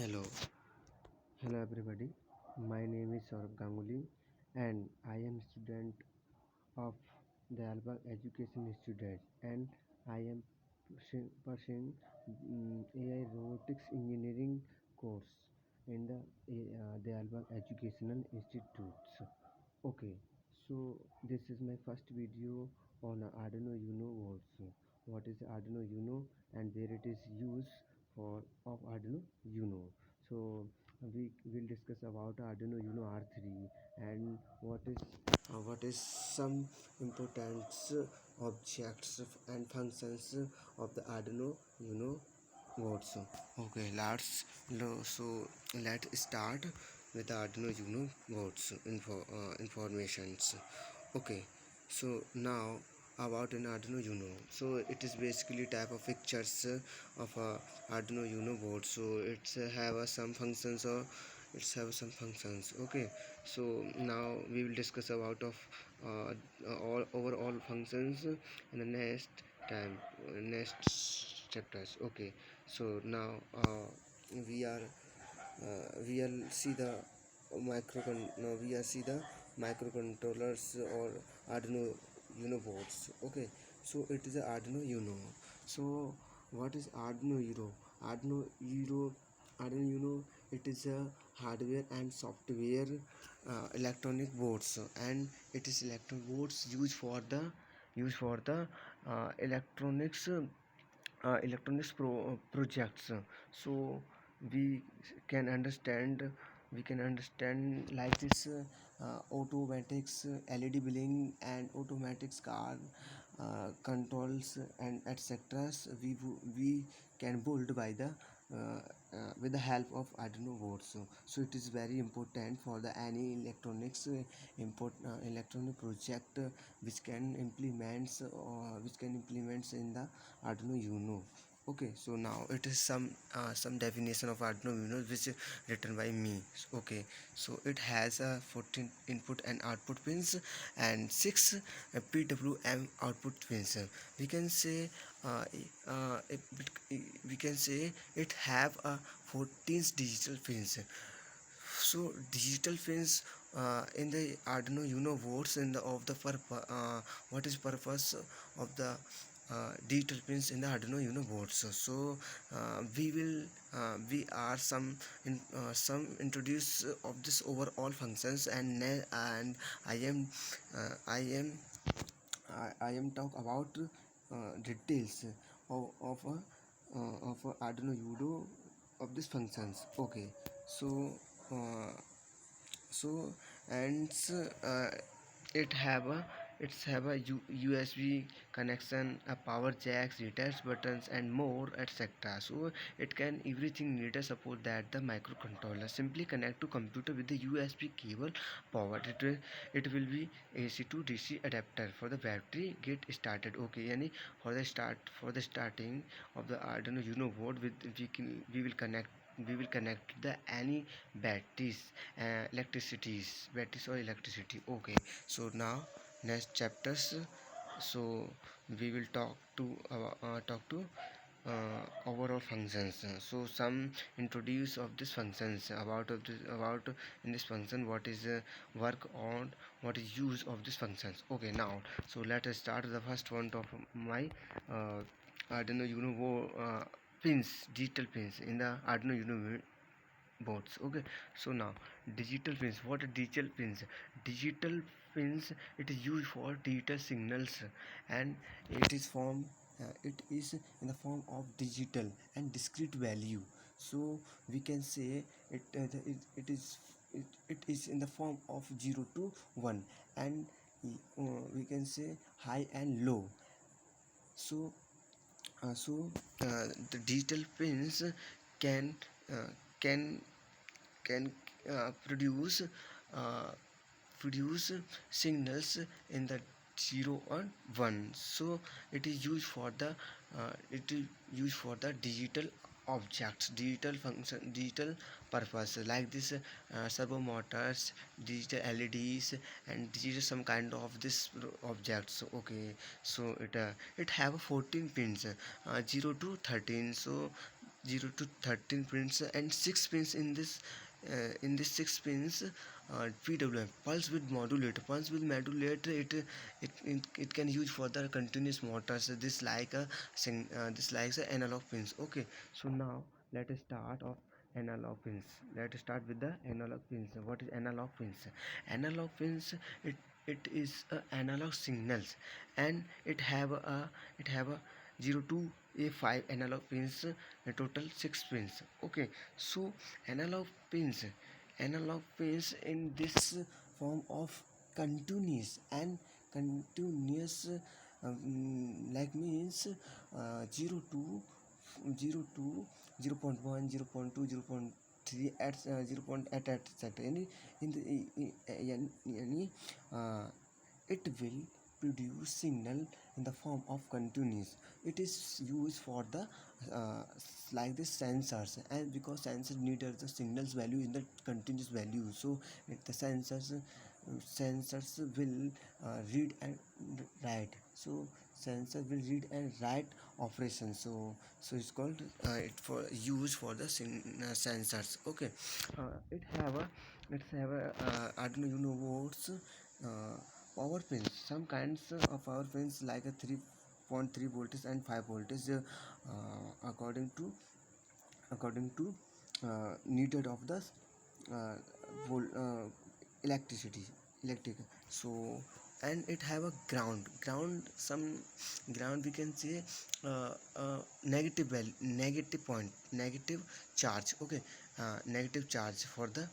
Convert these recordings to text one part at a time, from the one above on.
Hello, hello everybody. My name is Saurabh Ganguly, and I am student of the Alba Education Institute, and I am pursuing AI Robotics Engineering course in the Alba Educational Institutes. Okay, so this is my first video on Arduino UNO boards. What is Arduino UNO and where it is used for of Arduino UNO. So we will discuss about Arduino UNO R3 and what is some important objects and functions of the Arduino UNO boards. Okay, let's start with the Arduino UNO boards informations. Okay, so now about an Arduino UNO. So it is basically type of pictures of a Arduino UNO board. So it's have some functions or it's have some functions. Okay, so now we will discuss about of uh, all overall functions in the next chapters. Okay, so now we are we will see the now we are see the microcontrollers or Arduino UNO boards. Okay, so it is a Arduino UNO. So what is Arduino UNO? Arduino UNO, it is a hardware and software electronic boards, and it is electronic boards used for the projects. So we can understand like this automatics, LED billing and automatics car controls and etc. We can build by the with the help of Arduino board. So it is very important for the any electronic project which can implements in the Arduino UNO. Okay, so now it is some definition of Arduino UNO which is written by me. Okay, so it has 14 input and output pins and 6 PWM output pins. We can say uh, we can say it have 14 digital pins. So digital pins in the Arduino UNO boards in the of the what is purpose of the digital pins in the Arduino UNO boards. So we are some introduce of this overall functions, and I am uh, I am I am talk about details of Arduino UNO of these functions. Okay, so uh, so and it have a USB connection, a power jacks, returns buttons and more etc. So it can everything needed support that the microcontroller simply connect to computer with the USB cable power. It will be AC to DC adapter for the battery get started. Okay, yani for the starting of the Arduino UNO board with we will connect the any batteries, batteries or electricity. Okay, so now next chapters. So we will talk to overall functions. So some introduce of these functions about in this function what is work on, what is use of these functions. Okay, now so let us start the first one of my uh, Arduino UNO digital pins in the Arduino UNO boards. Okay, so now digital pins. What are digital pins? Digital pins, it is used for digital signals, and it is in the form of digital and discrete value. So we can say it is in the form of 0 to 1, and we can say high and low. So the digital pins can uh, can can uh, produce signals in the 0 and 1. So it is used for the digital objects, digital function, digital purpose, like this servo motors, digital LEDs and digital some kind of this objects. Okay, so it have 14 pins, 0 to 13. So 0 to 13 pins and 6 pins in this 6 pins PWM pulse with modulator. Pulse with modulator, it can use for the continuous motors. This like a this likes a analog pins. Okay, so now let us start of analog pins. Let us start with the analog pins. What is analog pins? Analog pins, it is analog signals, and it have a 0 to a5 analog pins, a total 6 pins. Okay, so analog pins analog pins in this form of continuous and continuous, like means 0 to 0 to 0 0.1 0 0.2 0.3 at 0 at etc. In the any uh, it will produce signal in the form of continuous. It is used for the uh, like the sensors, and because sensors need the signals value in the continuous value, so the sensors will read and write. So sensor will read and write operation. So it's called it for use for the sensors. Okay, it have a Arduino UNO boards uh, power pins. Some kinds of power pins like a 3.3 voltage and 5 voltage, according to needed of the uh, electricity electric. So, and it have a ground, some ground we can say negative value, negative point, negative charge. Okay, negative charge for the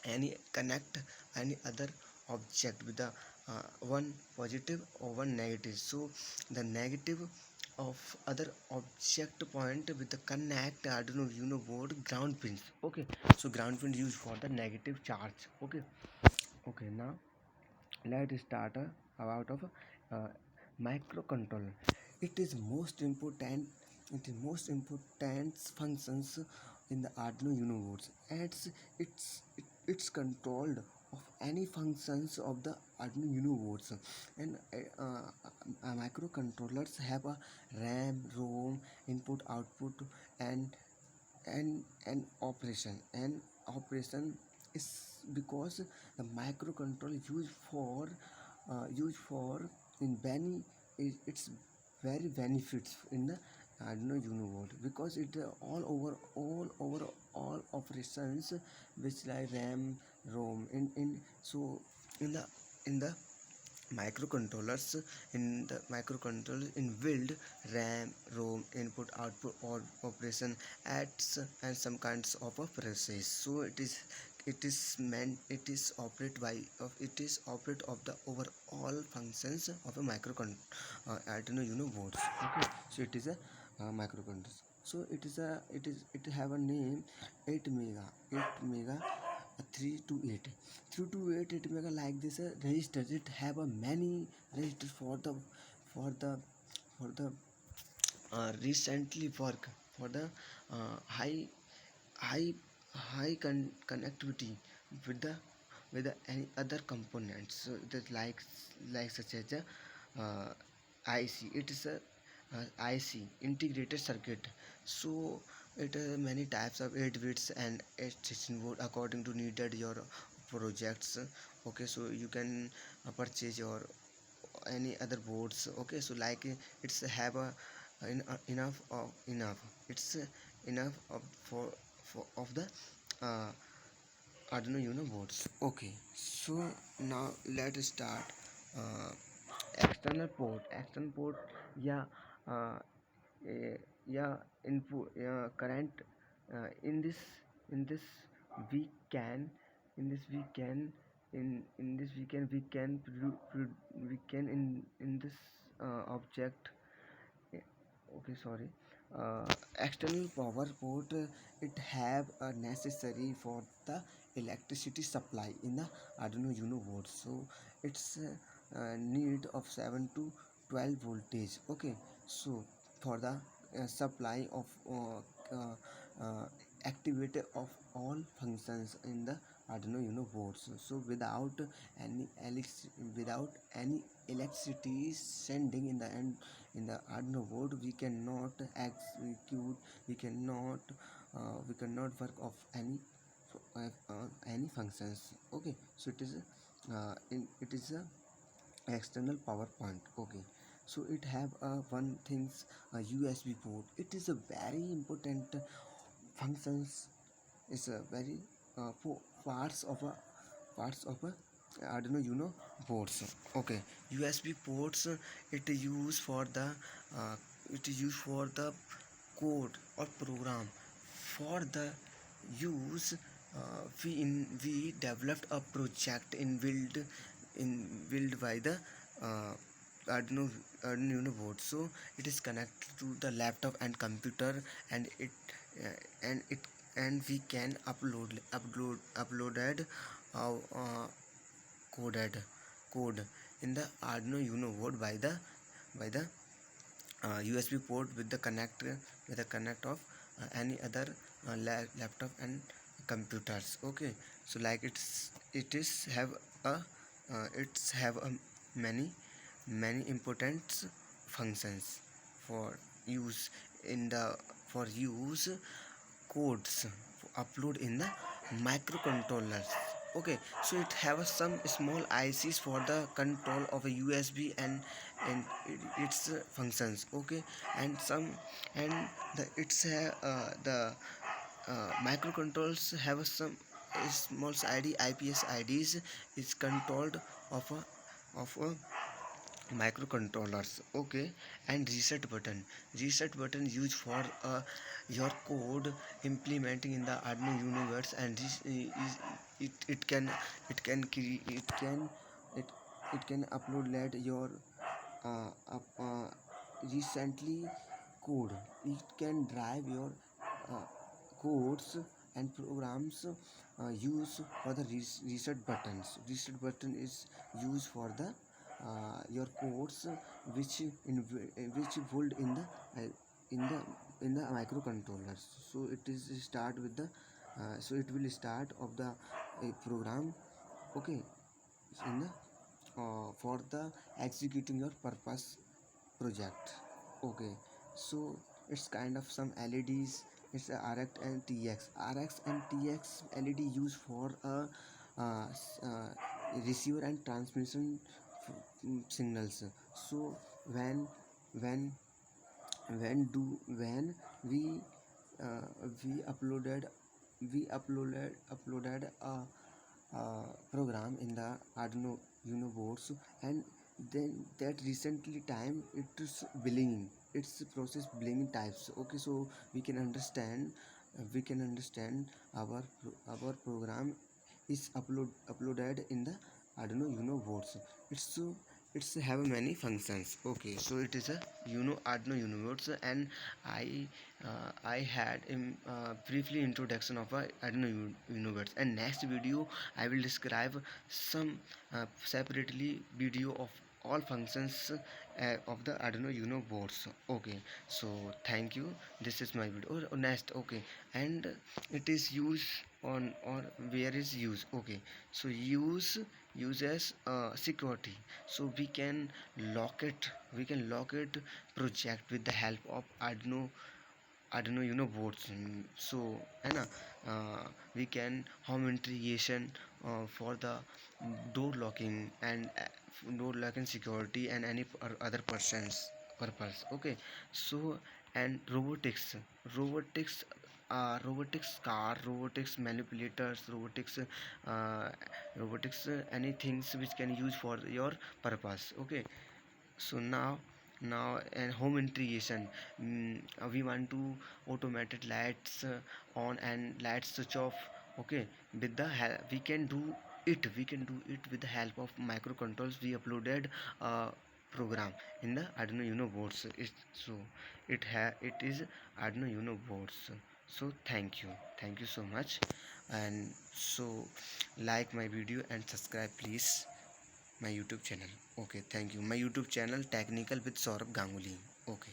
any connect any other object with the one positive or one negative. So the negative of other object point with the connect Arduino UNO board ground pins. Okay, so ground pins used for the negative charge. Okay, okay, now let's start about of uh, microcontroller. It is most important. It is most important functions in the Arduino UNO boards. It's controlled of any functions of the Arduino UNO boards, and microcontrollers have a RAM, ROM, input, output, and operation is because the microcontroller used for in many, it's very benefits in the Arduino UNO board, because it all operations which like RAM, ROM in so in the microcontrollers in the microcontroller in build RAM, ROM, input, output, or operation ads and some kinds of a process. So it is operate by of it is operate of the overall functions of a Arduino UNO boards. Okay, so it is a microcontroller. So it have a name 8 mega 3 to 8 3 to 8 it make a like this registers. It have a many registers for the for the recently work for the high high connectivity with any other components. So that like such as a IC. It is a IC, integrated circuit. So it many types of 8 bits and 8 16 board according to needed your projects. Okay, so you can purchase your any other boards. Okay, so like it's have a enough, it's enough for of the uh, Arduino UNO boards. Okay, so now let's start uh, external port. Yeah, uh, yeah, input current in this we can in this we can in this we can we can in this object. Okay, sorry. External power port, it have a necessary for the electricity supply in the Arduino UNO board. So it's need of 7 to 12 voltage. Okay, so for the supply of uh, uh, activity of all functions in the Arduino UNO boards. So any without any electricity sending in the end in the Arduino board, we cannot execute, we cannot work of any functions. Okay, so it is a external power point. Okay, so it have one things, a USB port. It is a very important functions, is a very parts of a Arduino UNO boards. Okay, USB ports, it is used for the uh, it is used for the code or program for the use. We developed a project in build by the uh, Arduino Arduino UNO board. So it is connected to the laptop and computer, and and it and we can uploaded coded code in the Arduino UNO board by the USB port with the connect of any other laptop and computers. Okay, so like it is have a it's have a many important functions for use in the for use codes upload in the microcontrollers. Okay, so it have some small ICs for the control of a USB its functions. Okay, and some and the it's the microcontrollers have some small ID IPS IDs is controlled of a microcontrollers. Okay, and reset button used for your code implementing in the Arduino universe, and this is it can it can cre- it, it can upload let your recently code. It can drive your uh, codes and programs use for the reset buttons. Reset button is used for the your codes which which hold in the in the microcontrollers. So it is start with the so it will start of the program. Okay, in the for the executing your purpose project. Okay, so it's kind of some LEDs. It's a RX and TX. RX and TX LED used for a receiver and transmission signals. So when when when uh, we uploaded uploaded a program in the Arduino UNO boards, and then that recently time it is billing, it's process billing types. Okay, so we can understand our program is uploaded in the Arduino UNO boards. It's have many functions. Okay, so it is a Arduino UNO boards, and I I had briefly introduction of a Arduino UNO boards, and next video I will describe some separately video of all functions of the Arduino UNO boards. Okay, so thank you. This is my video. Next, okay, and it is used on or where is used. Okay, so uses security. So we can lock it project with the help of Arduino boards. So है ना, we can home integration for the door locking and door locking security and any other person's purpose. Okay, so and robotics robotics car, robotics manipulators, uh, robotics any things which can use for your purpose. Okay, so now and home integration. We want to automated lights on and lights switch off. Okay, with the we can do it with the help of microcontrollers. We uploaded a program in the Arduino UNO boards. So it is Arduino UNO boards. So thank you so much, and so like my video and subscribe please my YouTube channel. Okay, thank you. My YouTube channel Technical with Saurabh Ganguly. Okay.